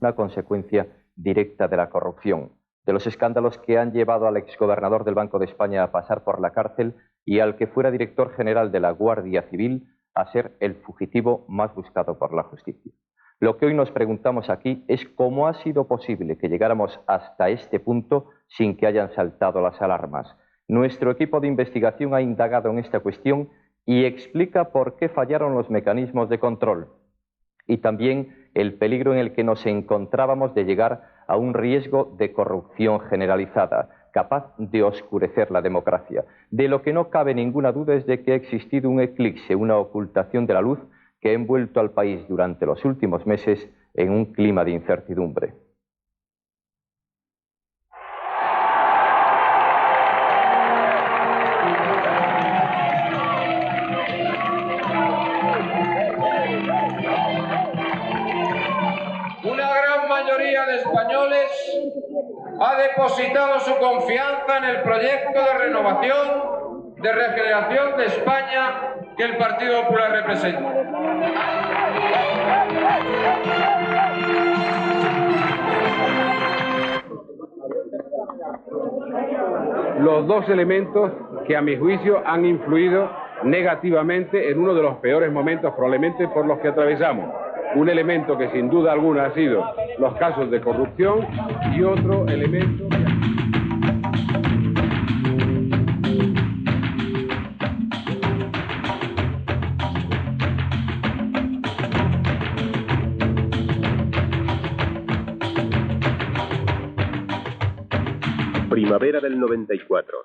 una consecuencia directa de la corrupción, de los escándalos que han llevado al exgobernador del Banco de España a pasar por la cárcel y al que fuera director general de la Guardia Civil a ser el fugitivo más buscado por la justicia. Lo que hoy nos preguntamos aquí es cómo ha sido posible que llegáramos hasta este punto sin que hayan saltado las alarmas. Nuestro equipo de investigación ha indagado en esta cuestión y explica por qué fallaron los mecanismos de control y también el peligro en el que nos encontrábamos de llegar a un riesgo de corrupción generalizada, capaz de oscurecer la democracia. De lo que no cabe ninguna duda es de que ha existido un eclipse, una ocultación de la luz que ha envuelto al país durante los últimos meses en un clima de incertidumbre. Una gran mayoría de españoles ha depositado su confianza en el proyecto de renovación, de regeneración de España que el Partido Popular representa. Los dos elementos que a mi juicio han influido negativamente en uno de los peores momentos probablemente por los que atravesamos. Un elemento que sin duda alguna ha sido los casos de corrupción y otro elemento que... Primavera del 94.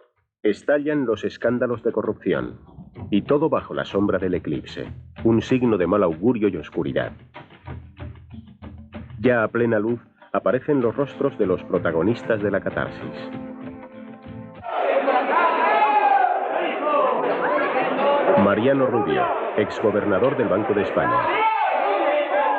Estallan los escándalos de corrupción. Y todo bajo la sombra del eclipse. Un signo de mal augurio y oscuridad. Ya a plena luz aparecen los rostros de los protagonistas de la catarsis. Mariano Rubio, exgobernador del Banco de España.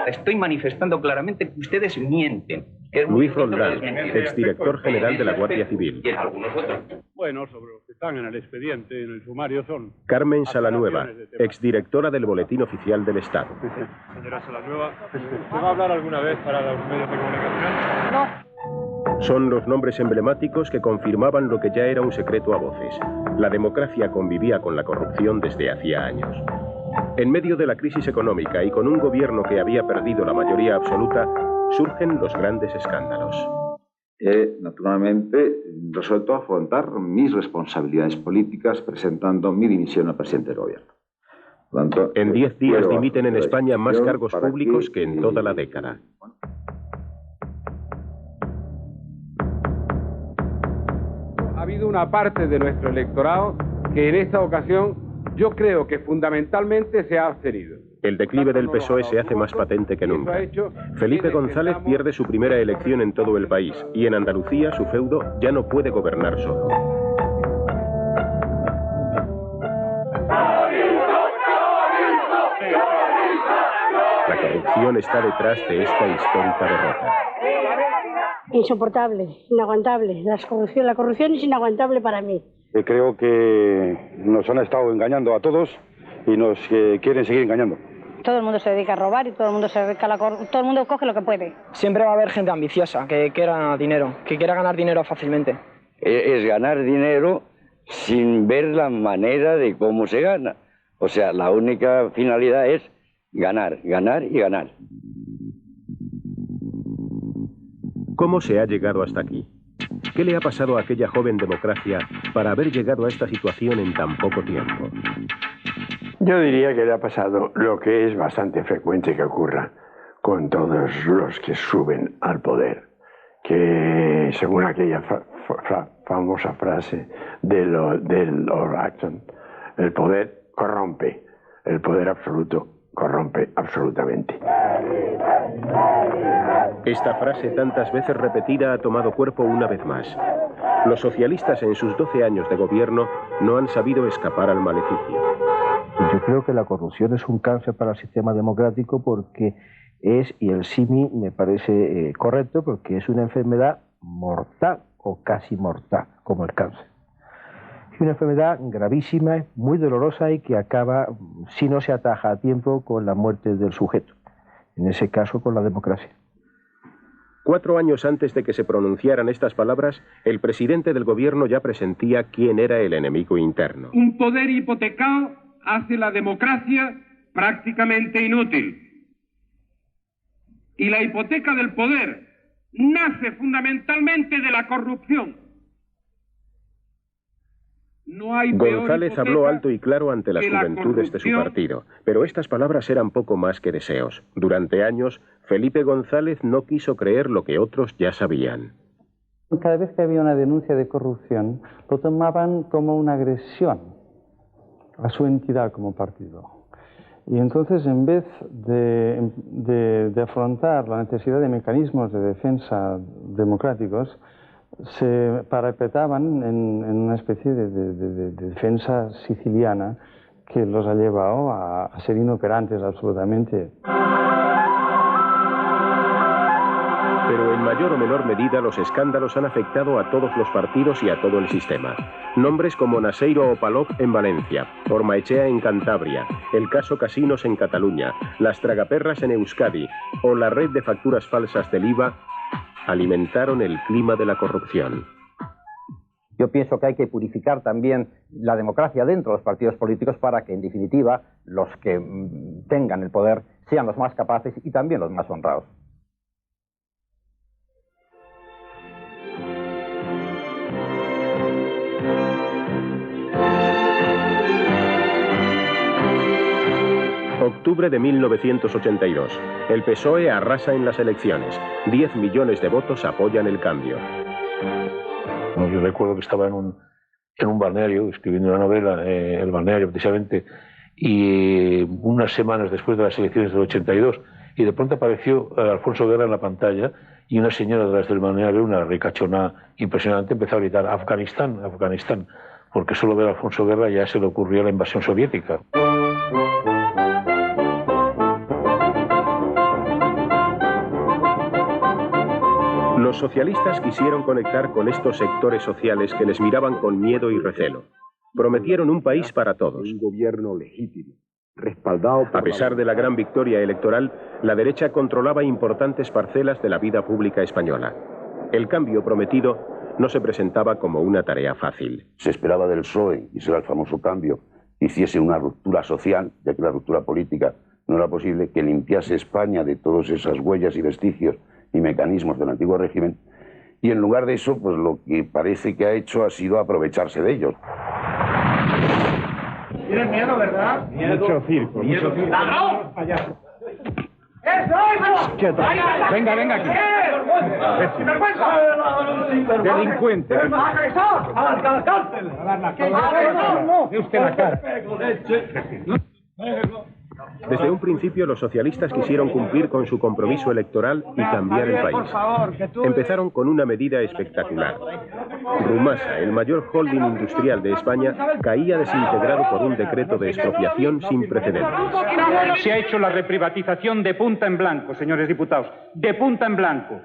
Estoy manifestando claramente que ustedes mienten. Luis Roldán, exdirector general de la Guardia Civil. Y algunos otros. Bueno, sobre los que están en el expediente, en el sumario, son... Carmen Salanueva, exdirectora del Boletín Oficial del Estado. Señora Salanueva, ¿se va a hablar alguna vez para los medios de comunicación? No. Son los nombres emblemáticos que confirmaban lo que ya era un secreto a voces. La democracia convivía con la corrupción desde hacía años. En medio de la crisis económica y con un gobierno que había perdido la mayoría absoluta, surgen los grandes escándalos. He, naturalmente, resuelto afrontar mis responsabilidades políticas presentando mi dimisión al presidente del gobierno. Tanto, en 10 días dimiten en España más cargos públicos que en toda la década. Ha habido una parte de nuestro electorado que en esta ocasión yo creo que fundamentalmente se ha abstenido. El declive del PSOE se hace más patente que nunca. Felipe González pierde su primera elección en todo el país y en Andalucía su feudo ya no puede gobernar solo. La corrupción está detrás de esta histórica derrota. Insoportable, inaguantable. La corrupción es inaguantable para mí. Creo que nos han estado engañando a todos y nos quieren seguir engañando. Todo el mundo se dedica a robar y todo el mundo se dedica a todo el mundo coge lo que puede. Siempre va a haber gente ambiciosa que quiera dinero, que quiera ganar dinero fácilmente. Es ganar dinero sin ver la manera de cómo se gana. O sea, la única finalidad es ganar, ganar y ganar. ¿Cómo se ha llegado hasta aquí? ¿Qué le ha pasado a aquella joven democracia para haber llegado a esta situación en tan poco tiempo? Yo diría que le ha pasado lo que es bastante frecuente que ocurra con todos los que suben al poder, que según aquella famosa frase de Lord Acton, el poder corrompe, el poder absoluto corrompe absolutamente. Esta frase tantas veces repetida ha tomado cuerpo una vez más. Los socialistas en sus 12 años de gobierno no han sabido escapar al maleficio. Yo creo que la corrupción es un cáncer para el sistema democrático porque es, y el símil me parece correcto, porque es una enfermedad mortal o casi mortal, como el cáncer. Es una enfermedad gravísima, muy dolorosa y que acaba, si no se ataja a tiempo, con la muerte del sujeto. En ese caso, con la democracia. 4 años antes de que se pronunciaran estas palabras, el presidente del gobierno ya presentía quién era el enemigo interno. Un poder hipotecado hace la democracia prácticamente inútil. Y la hipoteca del poder nace fundamentalmente de la corrupción. No hay González habló alto y claro ante las juventudes de su partido, pero estas palabras eran poco más que deseos. Durante años, Felipe González no quiso creer lo que otros ya sabían. Cada vez que había una denuncia de corrupción, lo tomaban como una agresión a su entidad como partido. Y entonces, en vez de afrontar la necesidad de mecanismos de defensa democráticos, se parapetaban en una especie de defensa siciliana que los ha llevado a ser inoperantes absolutamente. Pero en mayor o menor medida los escándalos han afectado a todos los partidos y a todo el sistema. Nombres como Naseiro Opalov en Valencia, Ormaechea en Cantabria, el caso Casinos en Cataluña, las tragaperras en Euskadi o la red de facturas falsas del IVA alimentaron el clima de la corrupción. Yo pienso que hay que purificar también la democracia dentro de los partidos políticos para que, en definitiva, los que tengan el poder sean los más capaces y también los más honrados. Octubre de 1982. El PSOE arrasa en las elecciones. 10 millones de votos apoyan el cambio. Yo recuerdo que estaba en un balneario, escribiendo una novela, el balneario precisamente, y unas semanas después de las elecciones del 82, y de pronto apareció Alfonso Guerra en la pantalla, y una señora detrás del balneario, una ricachona impresionante, empezó a gritar Afganistán, Afganistán, porque solo ver a Alfonso Guerra ya se le ocurrió la invasión soviética. Los socialistas quisieron conectar con estos sectores sociales que les miraban con miedo y recelo. Prometieron un país para todos. Un gobierno legítimo, respaldado por... A pesar de la gran victoria electoral, la derecha controlaba importantes parcelas de la vida pública española. El cambio prometido no se presentaba como una tarea fácil. Se esperaba del PSOE, y será el famoso cambio, que hiciese una ruptura social, ya que la ruptura política no era posible, que limpiase España de todas esas huellas y vestigios y mecanismos del antiguo régimen, y en lugar de eso, pues lo que parece que ha hecho ha sido aprovecharse de ellos. ¿Tienes miedo, verdad? Mucho circo, mucho circo. ¡Ladrón! ¡Eso! Quieto. Venga, venga aquí. ¡Sinvergüenza! Delincuente. ¡Agresor! ¡A la cárcel! ¡Agresor! ¡No! De usted la cara. Desde un principio los socialistas quisieron cumplir con su compromiso electoral y cambiar el país. Empezaron con una medida espectacular. Rumasa, el mayor holding industrial de España, caía desintegrado por un decreto de expropiación sin precedentes. Se ha hecho la reprivatización de punta en blanco, señores diputados, de punta en blanco.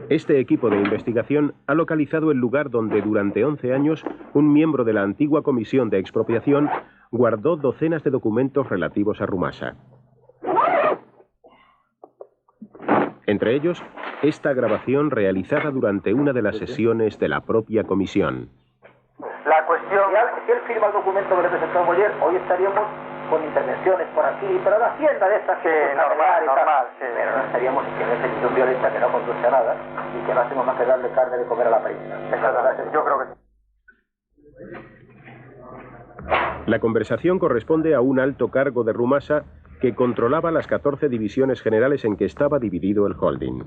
Este equipo de investigación ha localizado el lugar donde durante 11 años un miembro de la antigua comisión de expropiación guardó docenas de documentos relativos a Rumasa. Entre ellos, esta grabación realizada durante una de las sesiones de la propia comisión. La cuestión, si él firma el documento que le presentamos ayer, hoy estaríamos con intervenciones por aquí, pero la hacienda de estas... Sí, normal, sí. Pero no estaríamos en esa decisión violenta que no conduce a nada y que no hacemos más que darle carne de comer a la prensa. Yo creo que... La conversación corresponde a un alto cargo de Rumasa que controlaba las 14 divisiones generales en que estaba dividido el holding.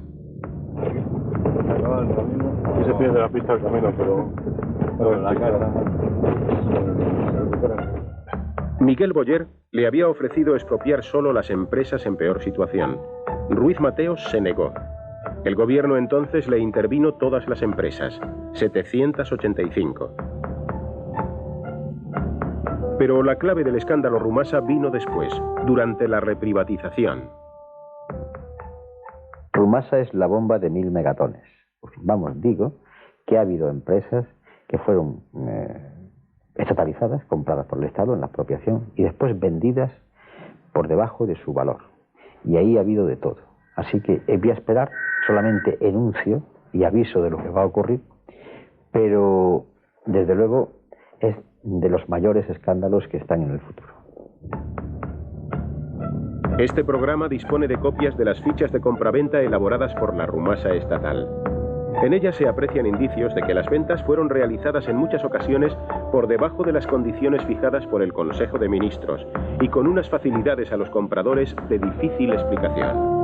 Sí se pierde la pista del camino, pero... la cara, Miguel Boyer le había ofrecido expropiar solo las empresas en peor situación. Ruiz Mateos se negó. El gobierno entonces le intervino todas las empresas, 785. Pero la clave del escándalo Rumasa vino después, durante la reprivatización. Rumasa es la bomba de 1000 megatones. Vamos, digo que ha habido empresas que fueron estatalizadas, compradas por el Estado en la expropiación y después vendidas por debajo de su valor. Y ahí ha habido de todo. Así que voy a esperar, solamente enuncio y aviso de lo que va a ocurrir, pero desde luego es de los mayores escándalos que están en el futuro. Este programa dispone de copias de las fichas de compraventa elaboradas por la Rumasa estatal. En ellas se aprecian indicios de que las ventas fueron realizadas en muchas ocasiones por debajo de las condiciones fijadas por el Consejo de Ministros y con unas facilidades a los compradores de difícil explicación.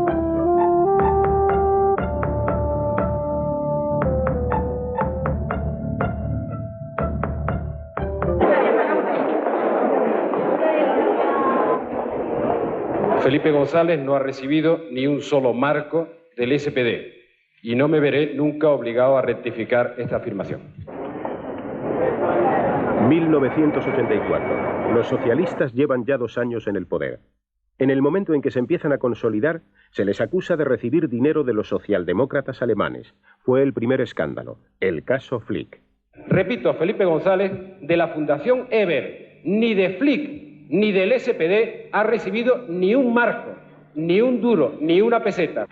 Felipe González no ha recibido ni un solo marco del SPD y no me veré nunca obligado a rectificar esta afirmación. 1984. Los socialistas llevan ya 2 años en el poder. En el momento en que se empiezan a consolidar, se les acusa de recibir dinero de los socialdemócratas alemanes. Fue el primer escándalo, el caso Flick. Repito, Felipe González, de la Fundación Eber, ni de Flick, ni del SPD ha recibido ni un marco, ni un duro, ni una peseta.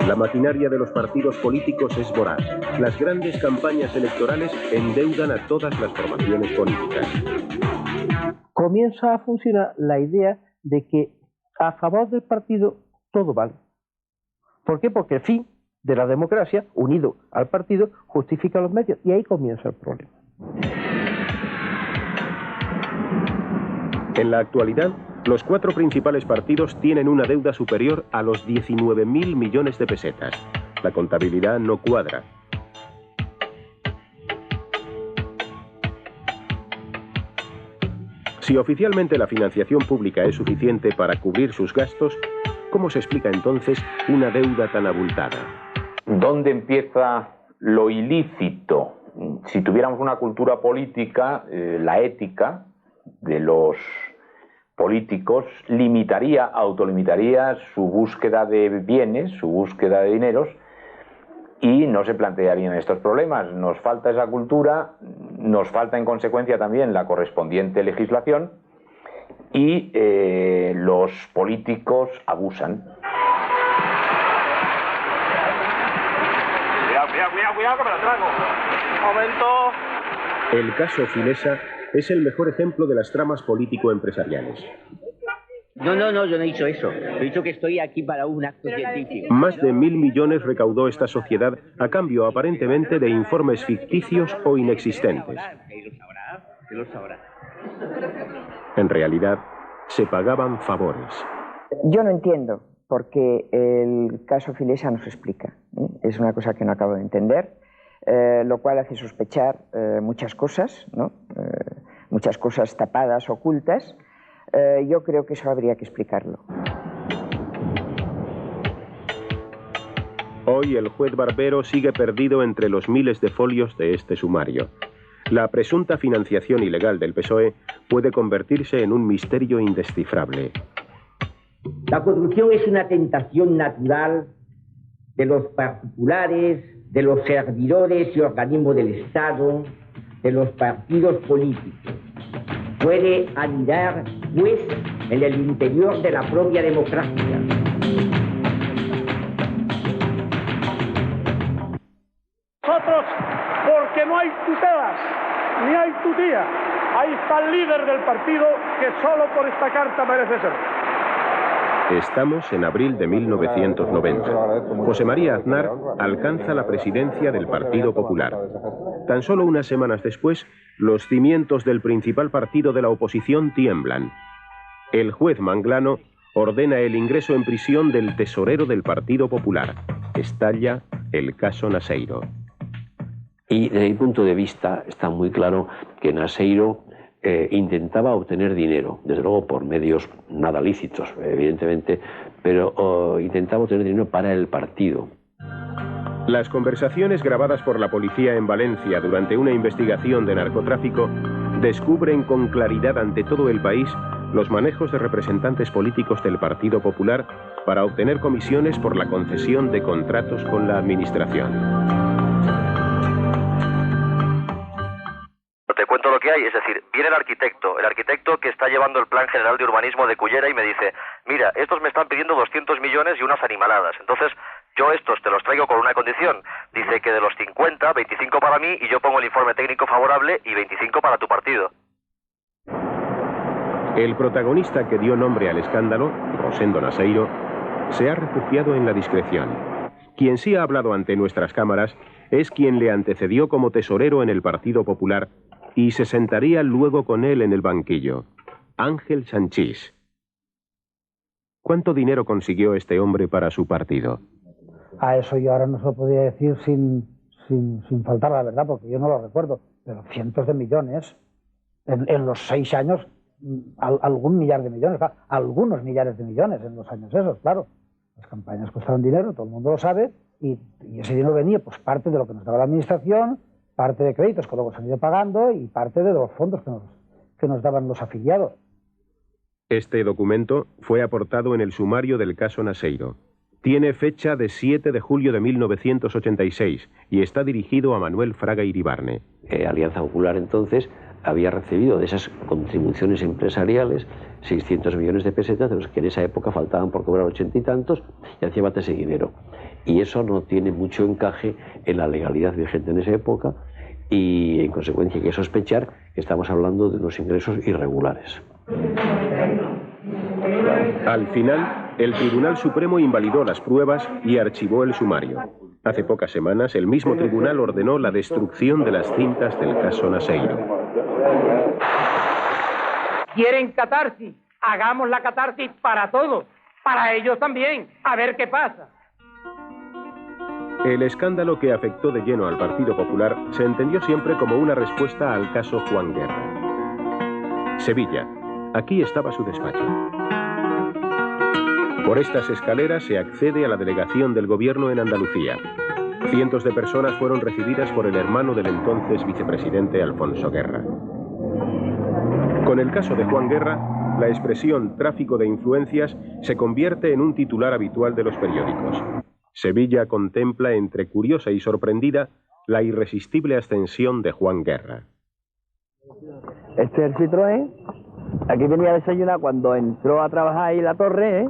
La maquinaria de los partidos políticos es voraz. Las grandes campañas electorales endeudan a todas las formaciones políticas. Comienza a funcionar la idea de que a favor del partido todo vale. ¿Por qué? Porque el fin de la democracia, unido al partido, justifica los medios. Y ahí comienza el problema. En la actualidad, los 4 principales partidos tienen una deuda superior a los 19.000 millones de pesetas. La contabilidad no cuadra. Si oficialmente la financiación pública es suficiente para cubrir sus gastos, ¿cómo se explica entonces una deuda tan abultada? ¿Dónde empieza lo ilícito? Si tuviéramos una cultura política, la ética de los políticos autolimitaría su búsqueda de bienes, su búsqueda de dineros, y no se plantearían estos problemas. Nos falta esa cultura, nos falta en consecuencia también la correspondiente legislación y los políticos abusan. Cuidado que me la trago. Un momento. El caso Filesa es el mejor ejemplo de las tramas político-empresariales. No, yo no he dicho eso. He dicho que estoy aquí para un acto científico. Más de 1.000 millones recaudó esta sociedad a cambio aparentemente de informes ficticios o inexistentes. Él lo sabrá. En realidad, se pagaban favores. Yo no entiendo por qué el caso Filesa no se explica. Es una cosa que no acabo de entender, lo cual hace sospechar muchas cosas, ¿no? Muchas cosas tapadas, ocultas. Yo creo que eso habría que explicarlo. Hoy el juez Barbero sigue perdido entre los miles de folios de este sumario. La presunta financiación ilegal del PSOE puede convertirse en un misterio indescifrable. La corrupción es una tentación natural de los particulares, de los servidores y organismos del Estado, de los partidos políticos. Puede anidar, pues, en el interior de la propia democracia. Nosotros, porque no hay tutelas, ni hay tutía. Ahí está el líder del partido que solo por esta carta merece ser. Estamos en abril de 1990. José María Aznar alcanza la presidencia del Partido Popular. Tan solo unas semanas después, los cimientos del principal partido de la oposición tiemblan. El juez Manglano ordena el ingreso en prisión del tesorero del Partido Popular. Estalla el caso Naseiro. Y desde mi punto de vista está muy claro que Naseiro intentaba obtener dinero, desde luego por medios nada lícitos, evidentemente, pero intentaba obtener dinero para el partido. Las conversaciones grabadas por la policía en Valencia durante una investigación de narcotráfico descubren con claridad ante todo el país los manejos de representantes políticos del Partido Popular para obtener comisiones por la concesión de contratos con la administración. Te cuento lo que hay, es decir, viene el arquitecto que está llevando el Plan General de Urbanismo de Cullera y me dice, mira, estos me están pidiendo 200 millones y unas animaladas, entonces yo estos te los traigo con una condición, dice que de los 50, 25 para mí y yo pongo el informe técnico favorable y 25 para tu partido. El protagonista que dio nombre al escándalo, Rosendo Naseiro, se ha refugiado en la discreción. Quien sí ha hablado ante nuestras cámaras es quien le antecedió como tesorero en el Partido Popular y se sentaría luego con él en el banquillo, Ángel Sanchís. ¿Cuánto dinero consiguió este hombre para su partido? A eso yo ahora no se lo podría decir sin faltar la verdad, porque yo no lo recuerdo, pero cientos de millones en los 6 años, algún millar de millones, algunos millares de millones en los años esos, claro. Las campañas costaron dinero, todo el mundo lo sabe, y ese dinero venía pues parte de lo que nos daba la administración, parte de créditos que luego se han ido pagando y parte de los fondos que nos daban los afiliados. Este documento fue aportado en el sumario del caso Naseiro. Tiene fecha de 7 de julio de 1986 y está dirigido a Manuel Fraga Iribarne. Alianza Popular entonces había recibido de esas contribuciones empresariales 600 millones de pesetas, de los que en esa época faltaban por cobrar 80 y tantos, y hacía falta ese dinero. Y eso no tiene mucho encaje en la legalidad vigente en esa época, y en consecuencia hay que sospechar que estamos hablando de unos ingresos irregulares. Al final, el Tribunal Supremo invalidó las pruebas y archivó el sumario. Hace pocas semanas, el mismo tribunal ordenó la destrucción de las cintas del caso Naseiro. ¿Quieren catarsis? Hagamos la catarsis para todos, para ellos también, a ver qué pasa. El escándalo que afectó de lleno al Partido Popular se entendió siempre como una respuesta al caso Juan Guerra. Sevilla. Aquí estaba su despacho. Por estas escaleras se accede a la delegación del gobierno en Andalucía. Cientos de personas fueron recibidas por el hermano del entonces vicepresidente Alfonso Guerra. Con el caso de Juan Guerra, la expresión tráfico de influencias se convierte en un titular habitual de los periódicos. Sevilla contempla entre curiosa y sorprendida la irresistible ascensión de Juan Guerra. Este es el Citroën. Aquí venía a desayunar cuando entró a trabajar ahí la torre, ¿eh?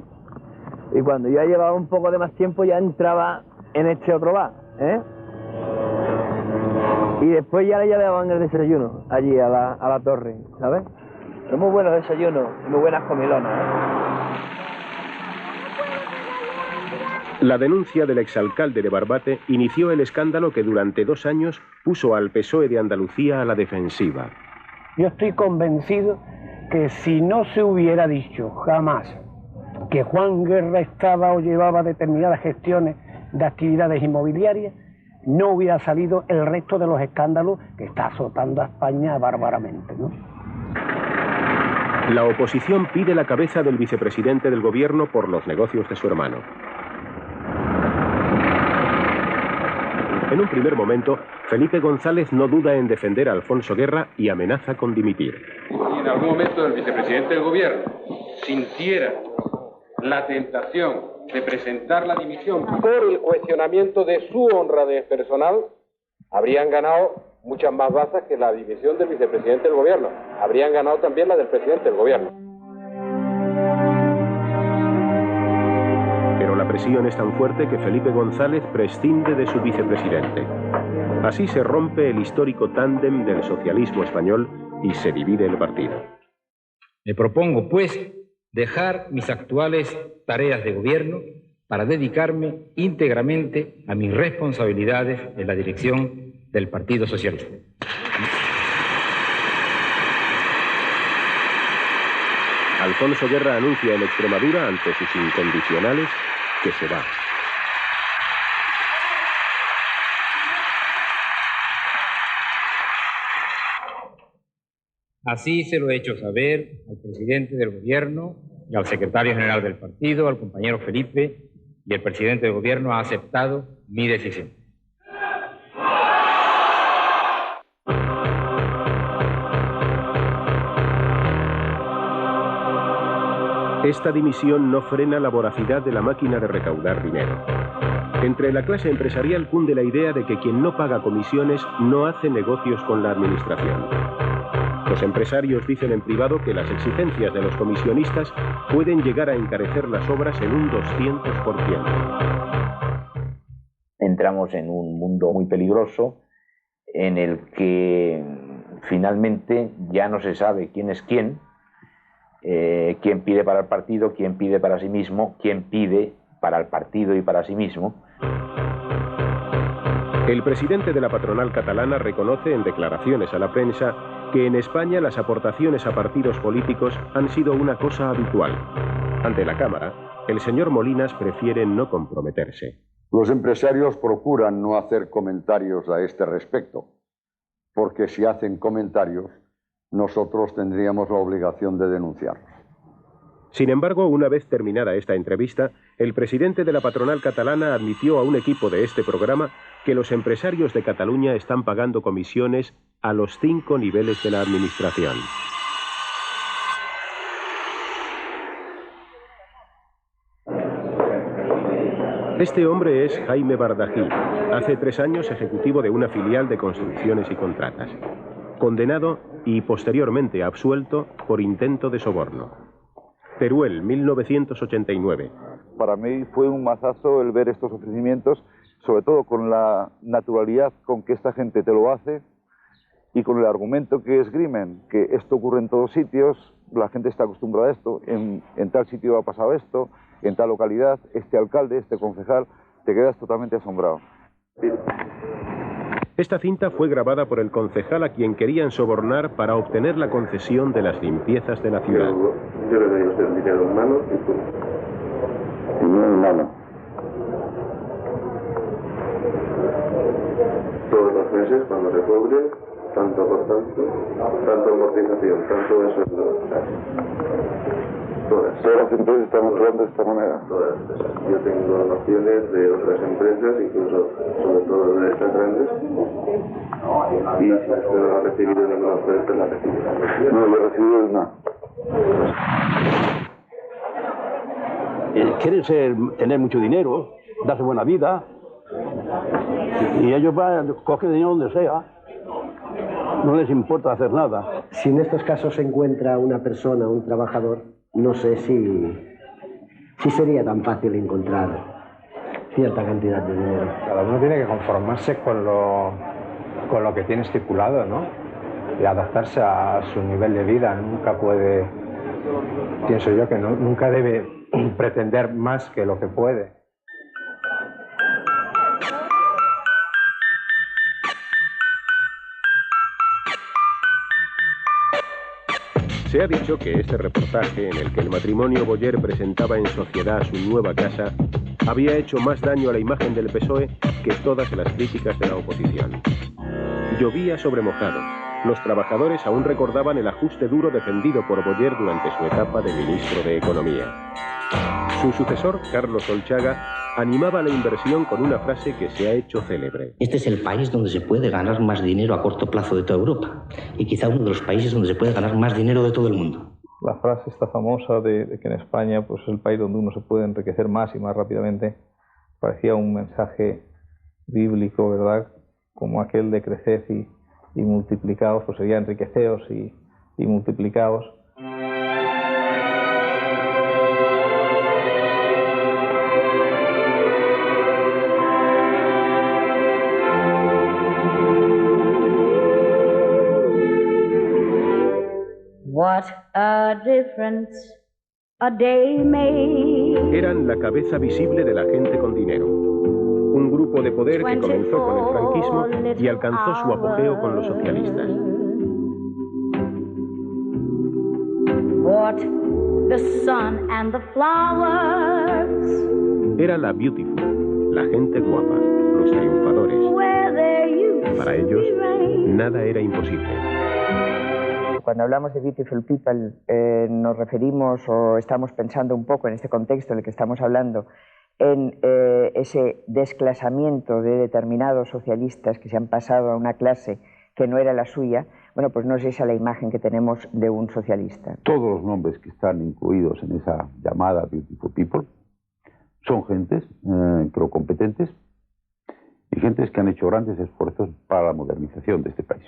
Y cuando yo ya llevaba un poco de más tiempo ya entraba en este otro bar, ¿eh? Y después ya le llevaban el desayuno allí a la torre, ¿sabes? Son muy buenos desayunos, muy buenas comilonas, ¿eh? La denuncia del exalcalde de Barbate inició el escándalo que durante 2 años puso al PSOE de Andalucía a la defensiva. Yo estoy convencido que si no se hubiera dicho jamás que Juan Guerra estaba o llevaba determinadas gestiones de actividades inmobiliarias, no hubiera salido el resto de los escándalos que está azotando a España bárbaramente, ¿no? La oposición pide la cabeza del vicepresidente del gobierno por los negocios de su hermano. En un primer momento, Felipe González no duda en defender a Alfonso Guerra y amenaza con dimitir. Si en algún momento el vicepresidente del gobierno sintiera la tentación de presentar la dimisión por el cuestionamiento de su honradez personal, habrían ganado muchas más bazas que la dimisión del vicepresidente del gobierno. Habrían ganado también la del presidente del gobierno. Pero la presión es tan fuerte que Felipe González prescinde de su vicepresidente. Así se rompe el histórico tándem del socialismo español y se divide el partido. Me propongo, pues, dejar mis actuales tareas de gobierno para dedicarme íntegramente a mis responsabilidades en la dirección del Partido Socialista. Alfonso Guerra anuncia en Extremadura, ante sus incondicionales, que se va. Así se lo he hecho saber al presidente del gobierno y al secretario general del partido, al compañero Felipe, y el presidente del gobierno ha aceptado mi decisión. Esta dimisión no frena la voracidad de la máquina de recaudar dinero. Entre la clase empresarial cunde la idea de que quien no paga comisiones no hace negocios con la administración. Los empresarios dicen en privado que las exigencias de los comisionistas pueden llegar a encarecer las obras en un 200%. Entramos en un mundo muy peligroso en el que finalmente ya no se sabe quién es quién pide para el partido, quién pide para sí mismo, quién pide para el partido y para sí mismo. El presidente de la patronal catalana reconoce en declaraciones a la prensa que en España las aportaciones a partidos políticos han sido una cosa habitual. Ante la Cámara, el señor Molinas prefiere no comprometerse. Los empresarios procuran no hacer comentarios a este respecto, porque si hacen comentarios, nosotros tendríamos la obligación de denunciarlos. Sin embargo, una vez terminada esta entrevista, el presidente de la patronal catalana admitió a un equipo de este programa que los empresarios de Cataluña están pagando comisiones a los 5 niveles de la administración. Este hombre es Jaime Bardají, hace 3 años ejecutivo de una filial de construcciones y contratas, condenado y posteriormente absuelto por intento de soborno. Teruel, 1989. Para mí fue un mazazo el ver estos ofrecimientos, sobre todo con la naturalidad con que esta gente te lo hace y con el argumento que esgrimen, que esto ocurre en todos sitios, la gente está acostumbrada a esto, en tal sitio ha pasado esto, en tal localidad, este alcalde, este concejal, te quedas totalmente asombrado. Esta cinta fue grabada por el concejal a quien querían sobornar para obtener la concesión de las limpiezas de la ciudad. Yo le doy a usted el dinero en mano y tú. Dinero en mano. Todos los meses, cuando se cobre, tanto por tanto amortización, tanto de sueldo. Todas las empresas están actuando de esta manera. Todas. Yo tengo nociones de otras empresas, incluso sobre todo de estas grandes. Y si usted no ha recibido ninguna oferta, la recibido. No, yo he recibido una. Quieren tener mucho dinero, darse buena vida, y ellos cogen dinero donde sea. No les importa hacer nada. Si en estos casos se encuentra una persona, un trabajador, no sé si sería tan fácil encontrar cierta cantidad de dinero. Cada uno tiene que conformarse con lo que tiene estipulado, ¿no? Y adaptarse a su nivel de vida. Nunca puede, pienso yo, que nunca debe pretender más que lo que puede. Se ha dicho que este reportaje, en el que el matrimonio Boyer presentaba en sociedad su nueva casa, había hecho más daño a la imagen del PSOE que todas las críticas de la oposición. Llovía sobre mojado. Los trabajadores aún recordaban el ajuste duro defendido por Boyer durante su etapa de ministro de Economía. Su sucesor, Carlos Olchaga, animaba la inversión con una frase que se ha hecho célebre. Este es el país donde se puede ganar más dinero a corto plazo de toda Europa y quizá uno de los países donde se puede ganar más dinero de todo el mundo. La frase esta famosa de que en España pues, es el país donde uno se puede enriquecer más y más rápidamente parecía un mensaje bíblico, ¿verdad? Como aquel de creced y multiplicaos, pues sería enriqueceos y multiplicaos. What a difference a day made. Eran la cabeza visible de la gente con dinero. Un grupo de poder que comenzó con el franquismo y alcanzó su apogeo con los socialistas. What the sun and the flowers. Era la beautiful, la gente guapa, los triunfadores. Para ellos, nada era imposible. cuando hablamos de Beautiful People nos referimos o estamos pensando un poco en este contexto en el que estamos hablando en ese desclasamiento de determinados socialistas que se han pasado a una clase que no era la suya. Bueno, pues no es esa la imagen que tenemos de un socialista. Todos los nombres que están incluidos en esa llamada Beautiful People son gentes, creo, competentes y gentes que han hecho grandes esfuerzos para la modernización de este país.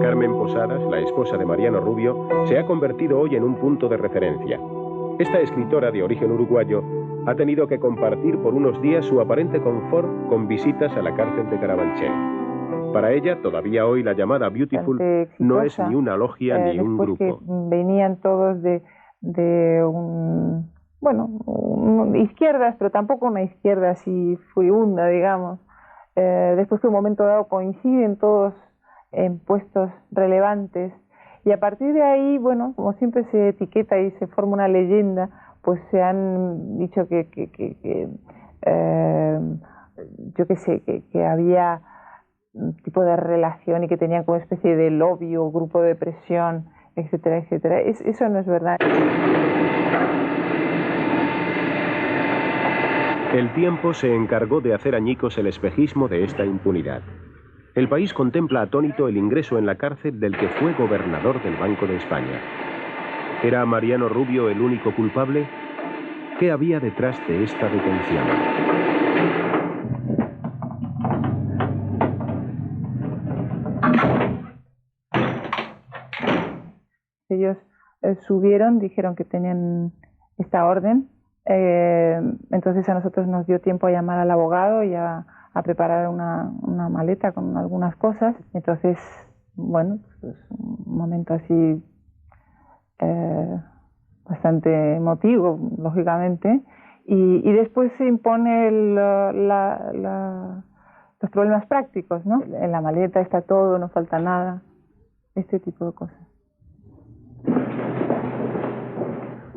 Carmen Posadas, la esposa de Mariano Rubio, se ha convertido hoy en un punto de referencia. Esta escritora de origen uruguayo ha tenido que compartir por unos días su aparente confort con visitas a la cárcel de Carabanchel. Para ella, todavía hoy, la llamada Beautiful no es ni una logia ni un grupo. Que venían todos de izquierdas, pero tampoco una izquierda así furibunda, digamos. Después que en un momento dado coinciden todos en puestos relevantes. Y a partir de ahí, bueno, como siempre se etiqueta y se forma una leyenda, pues se han dicho que había un tipo de relación y que tenían como especie de lobby o grupo de presión, etcétera, etcétera. Eso no es verdad. El tiempo se encargó de hacer añicos el espejismo de esta impunidad. El país contempla atónito el ingreso en la cárcel del que fue gobernador del Banco de España. ¿Era Mariano Rubio el único culpable? ¿Qué había detrás de esta detención? Ellos subieron, dijeron que tenían esta orden, entonces a nosotros nos dio tiempo a llamar al abogado y a preparar una maleta con algunas cosas. Entonces, bueno, pues un momento así bastante emotivo, lógicamente, y después se impone los problemas prácticos, ¿no? En la maleta está todo, no falta nada, este tipo de cosas.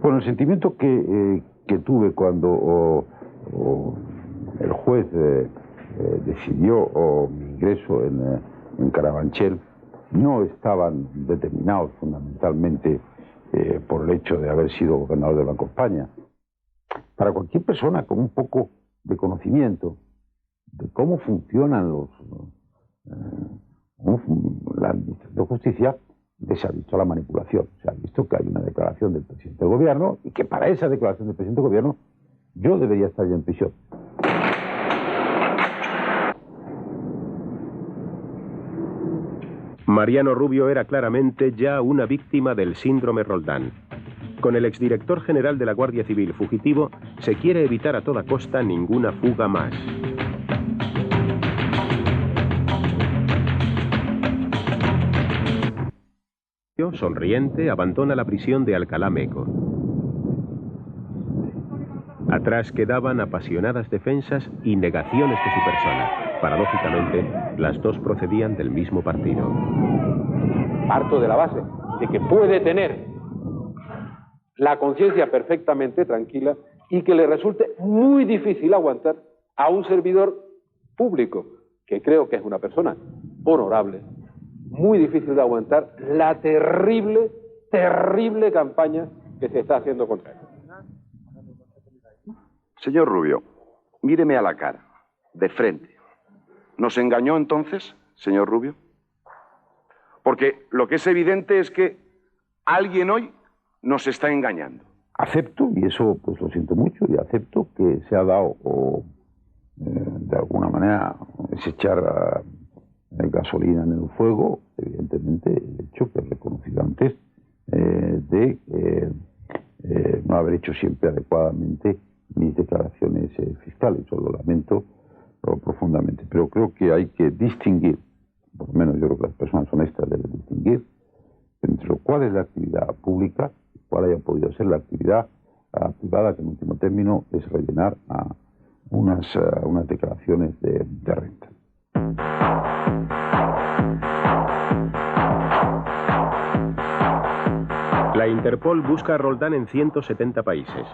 Bueno, el sentimiento que tuve cuando el juez decidió mi ingreso en Carabanchel no estaban determinados fundamentalmente por el hecho de haber sido gobernador del Banco de España. Para cualquier persona con un poco de conocimiento de cómo funcionan la administración de justicia, se ha visto la manipulación. Se ha visto que hay una declaración del presidente del gobierno y que para esa declaración del presidente del gobierno yo debería estar ya en prisión. Mariano Rubio era claramente ya una víctima del síndrome Roldán. Con el exdirector general de la Guardia Civil fugitivo, se quiere evitar a toda costa ninguna fuga más. Sonriente, abandona la prisión de Alcalá Meco. Atrás quedaban apasionadas defensas y negaciones de su persona. Paradójicamente, las dos procedían del mismo partido. Parto de la base de que puede tener la conciencia perfectamente tranquila y que le resulte muy difícil aguantar a un servidor público, que creo que es una persona honorable, muy difícil de aguantar la terrible campaña que se está haciendo contra él. Señor Rubio, míreme a la cara, de frente. ¿Nos engañó entonces, señor Rubio? Porque lo que es evidente es que alguien hoy nos está engañando. Acepto, y eso pues lo siento mucho, y acepto que se ha dado, de alguna manera, es echar gasolina en el fuego, evidentemente, el hecho que he reconocido antes de no haber hecho siempre adecuadamente mis declaraciones fiscales. Yo lo lamento profundamente, pero creo que hay que distinguir, por lo menos yo creo que las personas honestas deben distinguir entre cuál es la actividad pública y cuál haya podido ser la actividad privada, que en último término es rellenar unas declaraciones de renta. La Interpol busca a Roldán en 170 países.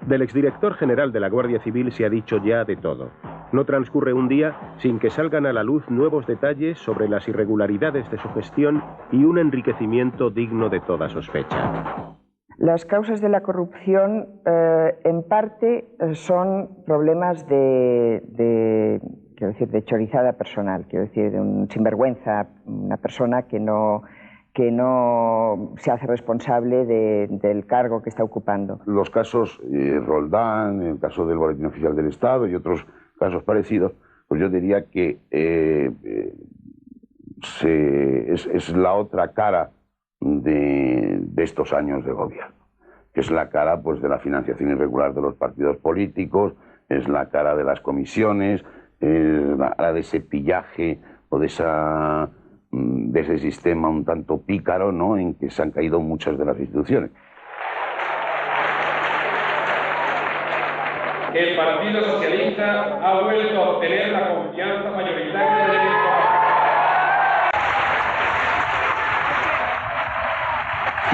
Del exdirector general de la Guardia Civil se ha dicho ya de todo. No transcurre un día sin que salgan a la luz nuevos detalles sobre las irregularidades de su gestión y un enriquecimiento digno de toda sospecha. Las causas de la corrupción, en parte, son problemas de chorizada personal, quiero decir, de un sinvergüenza, una persona que no se hace responsable del cargo que está ocupando. Los casos Roldán, el caso del Boletín Oficial del Estado y otros casos parecidos, pues yo diría que es la otra cara de estos años de gobierno, que es la cara pues, de la financiación irregular de los partidos políticos, es la cara de las comisiones, es la cara de ese pillaje o de ese sistema un tanto pícaro, ¿no?, en que se han caído muchas de las instituciones. El Partido Socialista ha vuelto a obtener la confianza mayoritaria del electorado.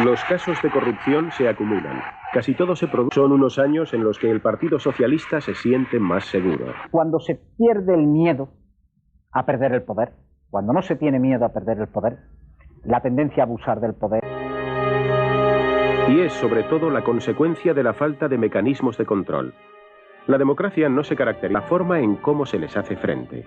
Los casos de corrupción se acumulan. Casi todo se produce. Son unos años en los que el Partido Socialista se siente más seguro. Cuando se pierde el miedo a perder el poder, cuando no se tiene miedo a perder el poder, la tendencia a abusar del poder. Y es sobre todo la consecuencia de la falta de mecanismos de control. La democracia no se caracteriza por la forma en cómo se les hace frente.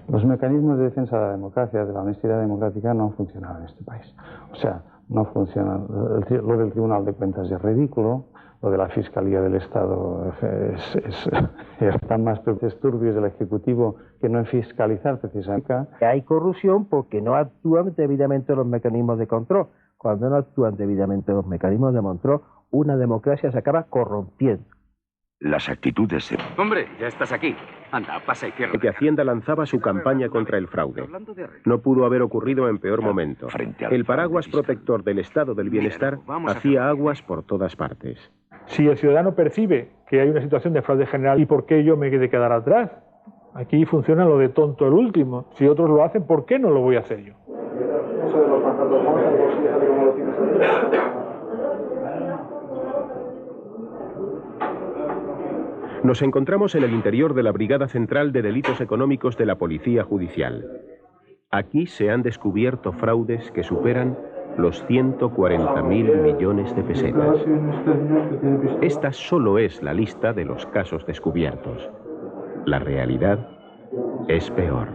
Los mecanismos de defensa de la democracia, de la honestidad democrática, no han funcionado en este país. O sea, no funciona. Lo del Tribunal de Cuentas es ridículo, lo de la Fiscalía del Estado están más turbios del Ejecutivo que no en fiscalizar precisamente. Hay corrupción porque no actúan debidamente los mecanismos de control. Cuando no actúan debidamente los mecanismos de control, una democracia se acaba corrompiendo. Las actitudes de... Hombre, ya estás aquí. Anda, pasa y cierra. Que Hacienda lanzaba su campaña contra el fraude. No pudo haber ocurrido en peor momento. El paraguas protector del estado del bienestar hacía aguas por todas partes. Si el ciudadano percibe que hay una situación de fraude general, ¿y por qué yo me he de quedar atrás? Aquí funciona lo de tonto el último. Si otros lo hacen, ¿por qué no lo voy a hacer yo? Nos encontramos en el interior de la Brigada Central de Delitos Económicos de la Policía Judicial. Aquí se han descubierto fraudes que superan los 140.000 millones de pesetas. Esta solo es la lista de los casos descubiertos. La realidad es peor.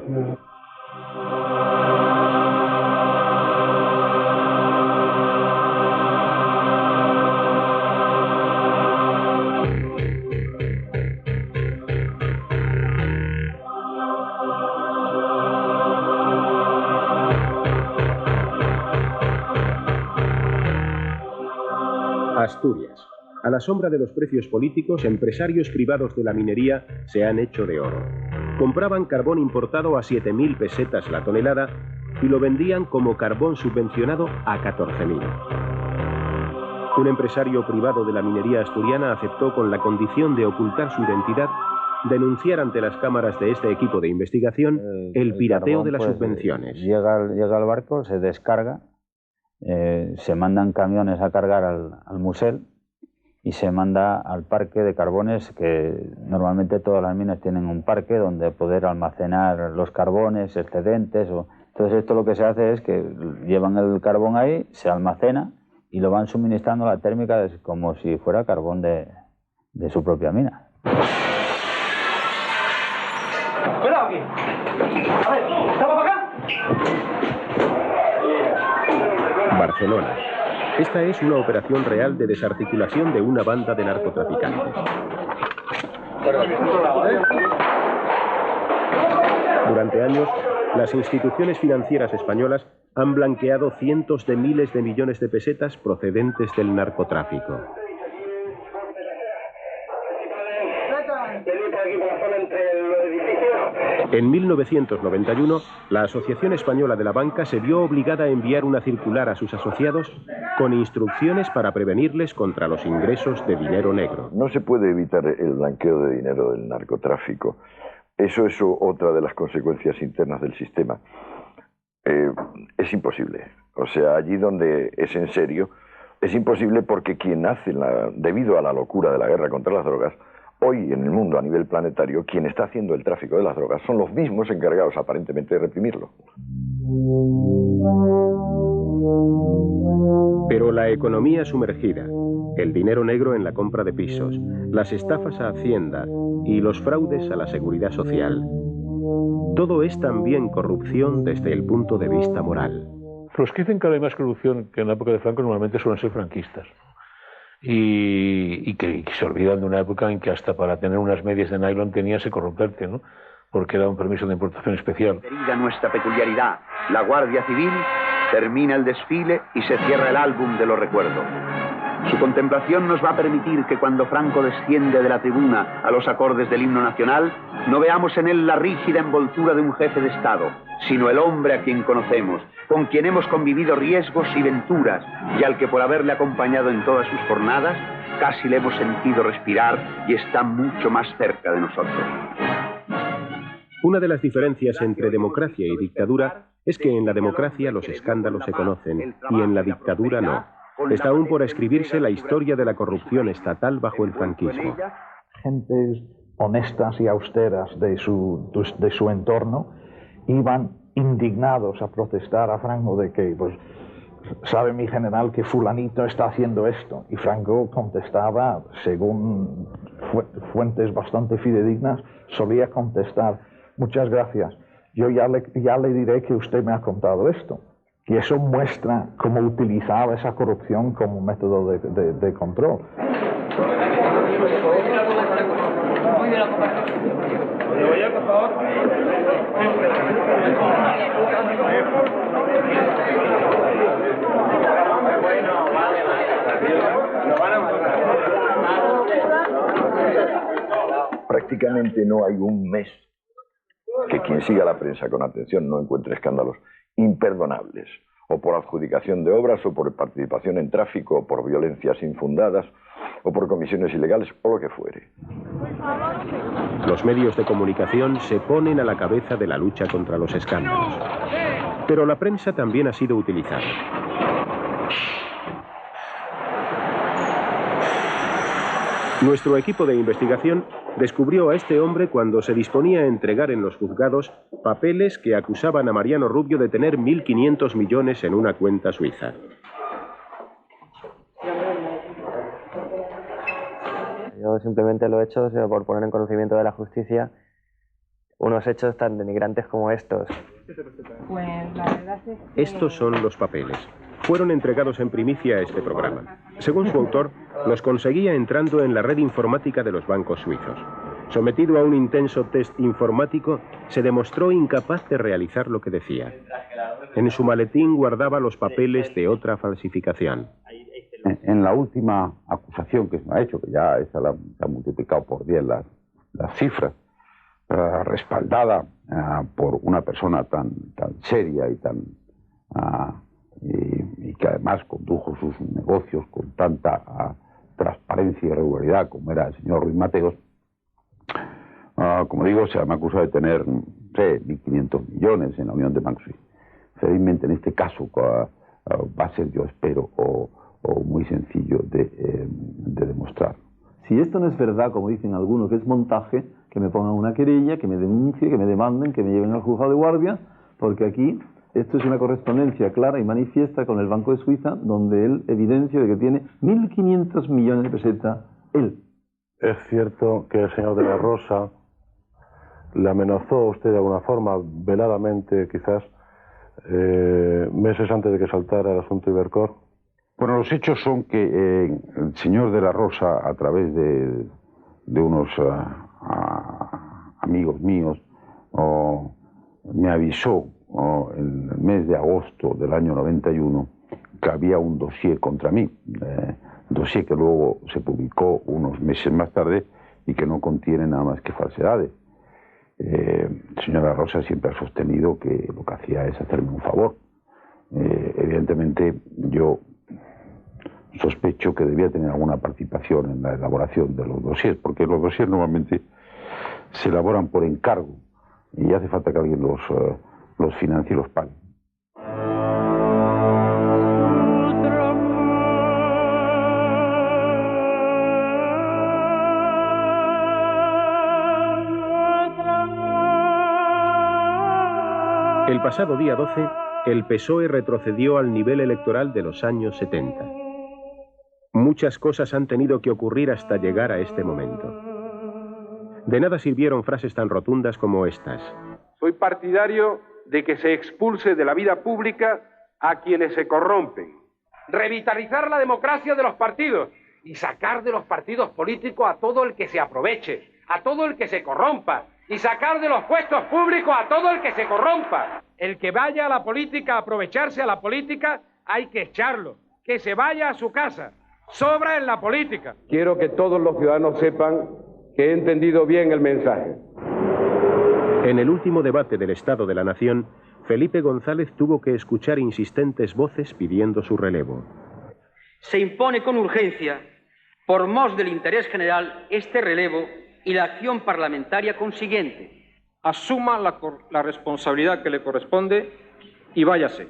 Asturias. A la sombra de los precios políticos, empresarios privados de la minería se han hecho de oro. Compraban carbón importado a 7.000 pesetas la tonelada y lo vendían como carbón subvencionado a 14.000. Un empresario privado de la minería asturiana aceptó, con la condición de ocultar su identidad, denunciar ante las cámaras de este equipo de investigación el pirateo de las subvenciones. Llega al barco, se descarga, se mandan camiones a cargar al musel y se manda al parque de carbones, que normalmente todas las minas tienen un parque donde poder almacenar los carbones, excedentes. Entonces esto lo que se hace es que llevan el carbón ahí, se almacena y lo van suministrando a la térmica como si fuera carbón de su propia mina. ¡Cuidado aquí! A ver, ¿estamos para acá? Barcelona. Esta es una operación real de desarticulación de una banda de narcotraficantes. Durante años, las instituciones financieras españolas han blanqueado cientos de miles de millones de pesetas procedentes del narcotráfico. En 1991, la Asociación Española de la Banca se vio obligada a enviar una circular a sus asociados con instrucciones para prevenirles contra los ingresos de dinero negro. No se puede evitar el blanqueo de dinero del narcotráfico. Eso es otra de las consecuencias internas del sistema. Es imposible. O sea, allí donde es en serio, es imposible porque quien hace, debido a la locura de la guerra contra las drogas, Hoy en el mundo a nivel planetario, quien está haciendo el tráfico de las drogas son los mismos encargados aparentemente de reprimirlo. Pero la economía sumergida, el dinero negro en la compra de pisos, las estafas a Hacienda y los fraudes a la seguridad social, todo es también corrupción desde el punto de vista moral. Los que dicen que hay más corrupción que en la época de Franco normalmente suelen ser franquistas. Y que se olvidan de una época en que hasta para tener unas medias de nylon tenías que corromperte, ¿no? Porque era un permiso de importación especial. Querida nuestra peculiaridad, la Guardia Civil termina el desfile y se cierra el álbum de los recuerdos. Su contemplación nos va a permitir que cuando Franco desciende de la tribuna a los acordes del himno nacional, no veamos en él la rígida envoltura de un jefe de Estado, sino el hombre a quien conocemos, con quien hemos convivido riesgos y venturas, y al que por haberle acompañado en todas sus jornadas, casi le hemos sentido respirar y está mucho más cerca de nosotros. Una de las diferencias entre democracia y dictadura es que en la democracia los escándalos se conocen y en la dictadura no. Está aún por escribirse la historia de la corrupción estatal bajo el franquismo. Gentes honestas y austeras de su entorno iban indignados a protestar a Franco de que, pues, sabe mi general que fulanito está haciendo esto. Y Franco contestaba, según fuentes bastante fidedignas, solía contestar, muchas gracias, yo ya le diré que usted me ha contado esto. Y eso muestra cómo utilizaba esa corrupción como método de control. Prácticamente no hay un mes que quien siga la prensa con atención no encuentre escándalos imperdonables, o por adjudicación de obras, o por participación en tráfico, o por violencias infundadas, o por comisiones ilegales, o lo que fuere. Los medios de comunicación se ponen a la cabeza de la lucha contra los escándalos. Pero la prensa también ha sido utilizada. Nuestro equipo de investigación descubrió a este hombre cuando se disponía a entregar en los juzgados papeles que acusaban a Mariano Rubio de tener 1.500 millones en una cuenta suiza. Yo simplemente lo he hecho por poner en conocimiento de la justicia unos hechos tan denigrantes como estos. Pues la verdad es que... Estos son los papeles. Fueron entregados en primicia a este programa. Según su autor, los conseguía entrando en la red informática de los bancos suizos. Sometido a un intenso test informático, se demostró incapaz de realizar lo que decía. En su maletín guardaba los papeles de otra falsificación. En la última acusación que se me ha hecho, que ya esa la ha multiplicado por 10 las cifras, respaldada por una persona tan seria y y que además condujo sus negocios con tanta transparencia y regularidad como era el señor Ruiz Mateos, como digo, se me acusa de tener 1.500 millones en la Unión de Bancos Suizos. Felizmente en este caso va a ser, yo espero, muy sencillo de demostrar. Si esto no es verdad, como dicen algunos, que es montaje, que me pongan una querella, que me denuncie, que me demanden, que me lleven al juzgado de guardia, porque aquí esto es una correspondencia clara y manifiesta con el Banco de Suiza, donde él evidencia de que tiene 1.500 millones de pesetas él. Es cierto que el señor de la Rosa le amenazó a usted de alguna forma, veladamente quizás, meses antes de que saltara el asunto Ibercor. Bueno, los hechos son que el señor de la Rosa, a través de unos amigos míos, me avisó en el mes de agosto del año 91 que había un dossier contra mí, dossier que luego se publicó unos meses más tarde y que no contiene nada más que falsedades. El señor de la Rosa siempre ha sostenido que lo que hacía es hacerme un favor. Evidentemente yo sospecho que debía tener alguna participación en la elaboración de los dossiers, porque los dossiers normalmente se elaboran por encargo y hace falta que alguien los financie y los pague. El pasado día 12, el PSOE retrocedió al nivel electoral de los años 70. Muchas cosas han tenido que ocurrir hasta llegar a este momento. De nada sirvieron frases tan rotundas como estas. Soy partidario de que se expulse de la vida pública a quienes se corrompen. Revitalizar la democracia de los partidos y sacar de los partidos políticos a todo el que se aproveche, a todo el que se corrompa, y sacar de los puestos públicos a todo el que se corrompa. El que vaya a la política a aprovecharse a la política, hay que echarlo, que se vaya a su casa. Sobra en la política. Quiero que todos los ciudadanos sepan que he entendido bien el mensaje. En el último debate del Estado de la Nación, Felipe González tuvo que escuchar insistentes voces pidiendo su relevo. Se impone con urgencia, por mos del interés general, este relevo y la acción parlamentaria consiguiente. Asuma la responsabilidad que le corresponde y váyase.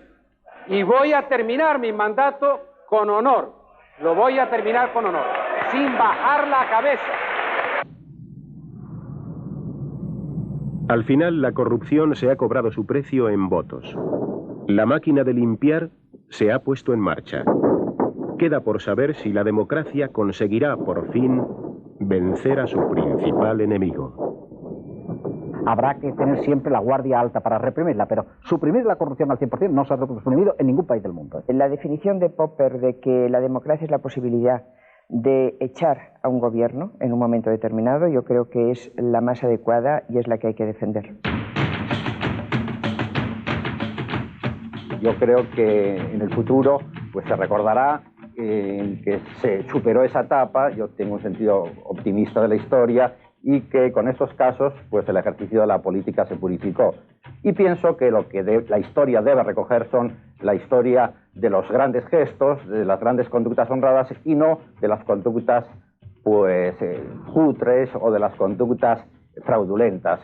Y voy a terminar mi mandato con honor. Lo voy a terminar con honor, sin bajar la cabeza. Al final, la corrupción se ha cobrado su precio en votos. La máquina de limpiar se ha puesto en marcha. Queda por saber si la democracia conseguirá por fin vencer a su principal enemigo. Habrá que tener siempre la guardia alta para reprimirla, pero suprimir la corrupción al 100% no se ha reprimido en ningún país del mundo. La definición de Popper de que la democracia es la posibilidad de echar a un gobierno en un momento determinado, yo creo que es la más adecuada y es la que hay que defender. Yo creo que en el futuro pues se recordará que se superó esa etapa. Yo tengo un sentido optimista de la historia y que con estos casos pues el ejercicio de la política se purificó. Y pienso que lo que la historia debe recoger son la historia de los grandes gestos, de las grandes conductas honradas y no de las conductas pues cutres o de las conductas fraudulentas.